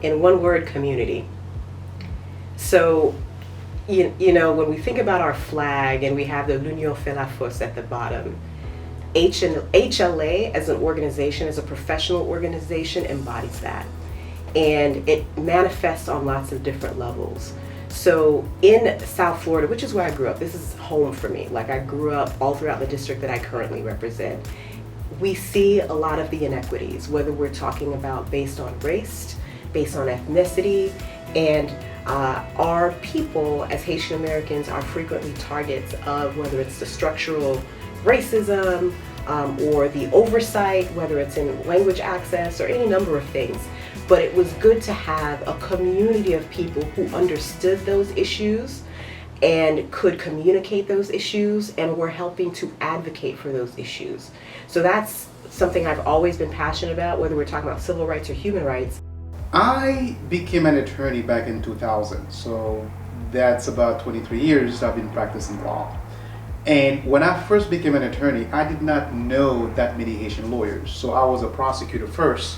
In one word, community. So, when we think about our flag and we have the L'Union fait la force at the bottom, HLA as an organization, as a professional organization, embodies that. And it manifests on lots of different levels. So in South Florida, which is where I grew up, this is home for me. Like, I grew up all throughout the district that I currently represent. We see a lot of the inequities, whether we're talking about based on race, based on ethnicity, and our people as Haitian Americans are frequently targets of whether it's the structural racism or the oversight, whether it's in language access or any number of things. But it was good to have a community of people who understood those issues and could communicate those issues and were helping to advocate for those issues. So that's something I've always been passionate about, whether we're talking about civil rights or human rights. I became an attorney back in 2000, so that's about 23 years I've been practicing law. And when I first became an attorney, I did not know that many Haitian lawyers. So I was a prosecutor first.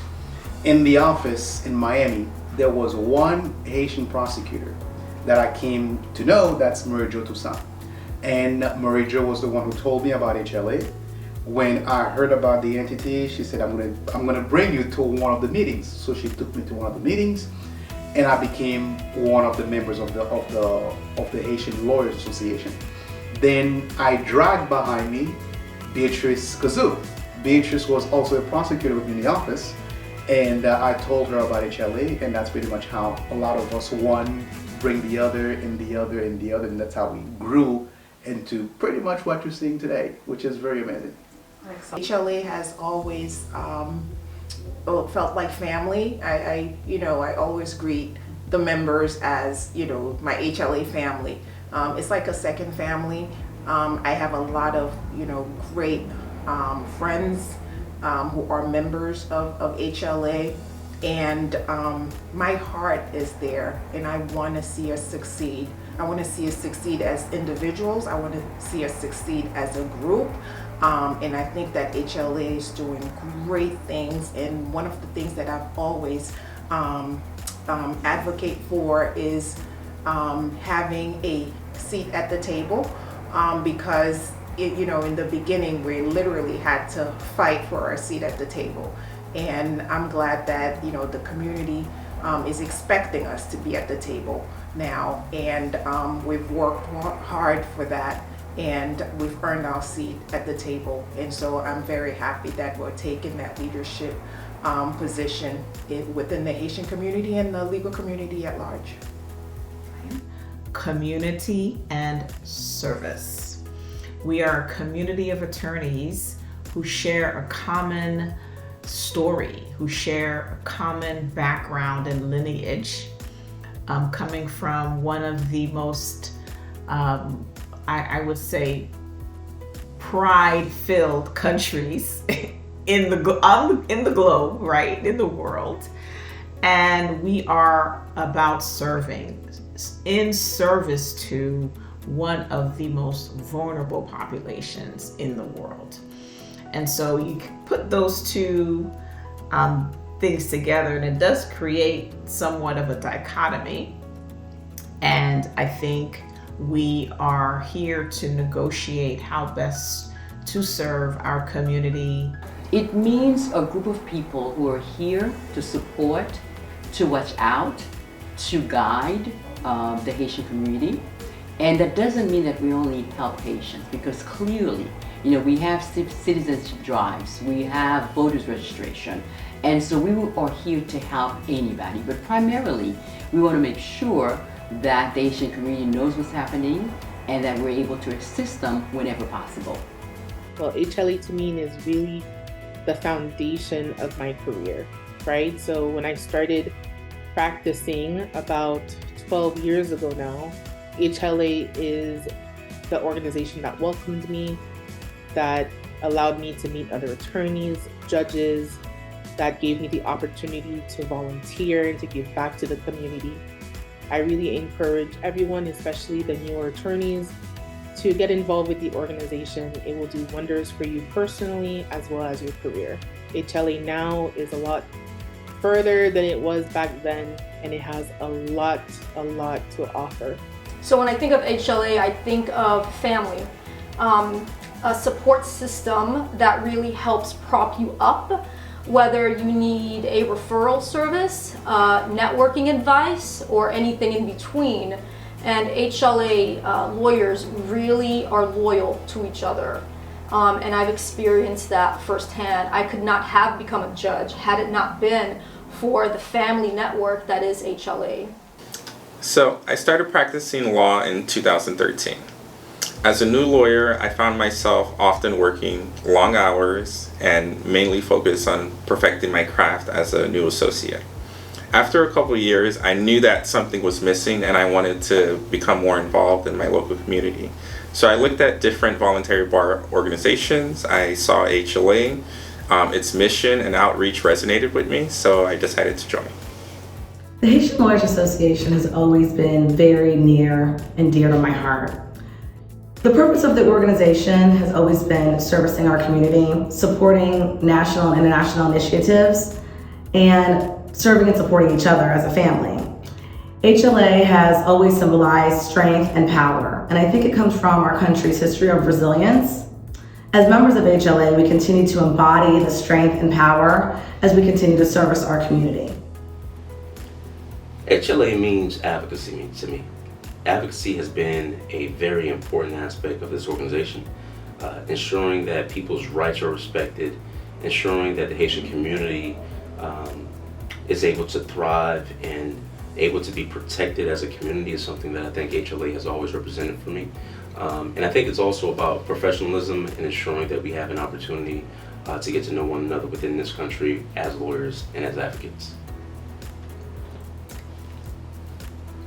In the office in Miami, there was one Haitian prosecutor that I came to know, that's Marie-Jo Toussaint. And Marie-Jo was the one who told me about HLA. When I heard about the entity, she said, I'm gonna bring you to one of the meetings. So she took me to one of the meetings, and I became one of the members of the Haitian Lawyers Association. Then I dragged behind me Beatrice Kazoo. Beatrice was also a prosecutor with me in the office, and I told her about HLA, and that's pretty much how a lot of us, one bring the other and the other and the other, and that's how we grew into pretty much what you're seeing today, which is very amazing. HLA has always felt like family. I always greet the members as, my HLA family. It's like a second family. I have a lot of, great friends who are members of HLA, and my heart is there, and I want to see us succeed. I want to see us succeed as individuals. I want to see us succeed as a group. And I think that HLA is doing great things. And one of the things that I've always advocate for is having a seat at the table, because in the beginning we literally had to fight for our seat at the table. And I'm glad that the community is expecting us to be at the table now, and we've worked hard for that, and we've earned our seat at the table. And so I'm very happy that we're taking that leadership position within the Haitian community and the legal community at large. Community and service. We are a community of attorneys who share a common story, who share a common background and lineage, coming from one of the most, I would say, pride-filled countries in the globe, right, in the world. And we are about serving, in service to one of the most vulnerable populations in the world. And so you can put those two things together, and it does create somewhat of a dichotomy. And I think we are here to negotiate how best to serve our community. It means a group of people who are here to support, to watch out, to guide the Haitian community. And that doesn't mean that we only help Haitians, because clearly, we have citizenship drives, we have voters registration, and so we are here to help anybody. But primarily, we want to make sure that the Haitian community knows what's happening and that we're able to assist them whenever possible. Well, HLA to me is really the foundation of my career, right? So when I started practicing about 12 years ago now, HLA is the organization that welcomed me, that allowed me to meet other attorneys, judges, that gave me the opportunity to volunteer and to give back to the community. I really encourage everyone, especially the newer attorneys, to get involved with the organization. It will do wonders for you personally as well as your career. HLA now is a lot further than it was back then, and it has a lot to offer. So when I think of HLA, I think of family, a support system that really helps prop you up, whether you need a referral service, networking advice, or anything in between. And HLA lawyers really are loyal to each other. And I've experienced that firsthand. I could not have become a judge had it not been for the family network that is HLA. So I started practicing law in 2013. As a new lawyer, I found myself often working long hours and mainly focused on perfecting my craft as a new associate. After a couple of years, I knew that something was missing and I wanted to become more involved in my local community. So I looked at different voluntary bar organizations. I saw HLA, its mission and outreach resonated with me, so I decided to join. The Haitian Lawyers Association has always been very near and dear to my heart. The purpose of the organization has always been servicing our community, supporting national and international initiatives, and serving and supporting each other as a family. HLA has always symbolized strength and power, and I think it comes from our country's history of resilience. As members of HLA, we continue to embody the strength and power as we continue to service our community. HLA means advocacy to me. Advocacy has been a very important aspect of this organization, ensuring that people's rights are respected, ensuring that the Haitian community is able to thrive and able to be protected as a community is something that I think HLA has always represented for me. And I think it's also about professionalism and ensuring that we have an opportunity to get to know one another within this country as lawyers and as advocates.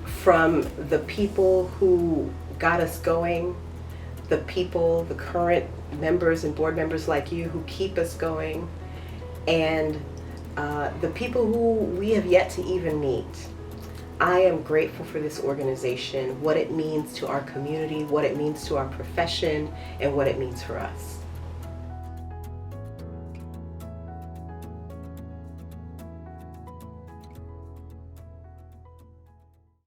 From the people who got us going, the people, the current members and board members like you who keep us going, and the people who we have yet to even meet. I am grateful for this organization, what it means to our community, what it means to our profession, and what it means for us.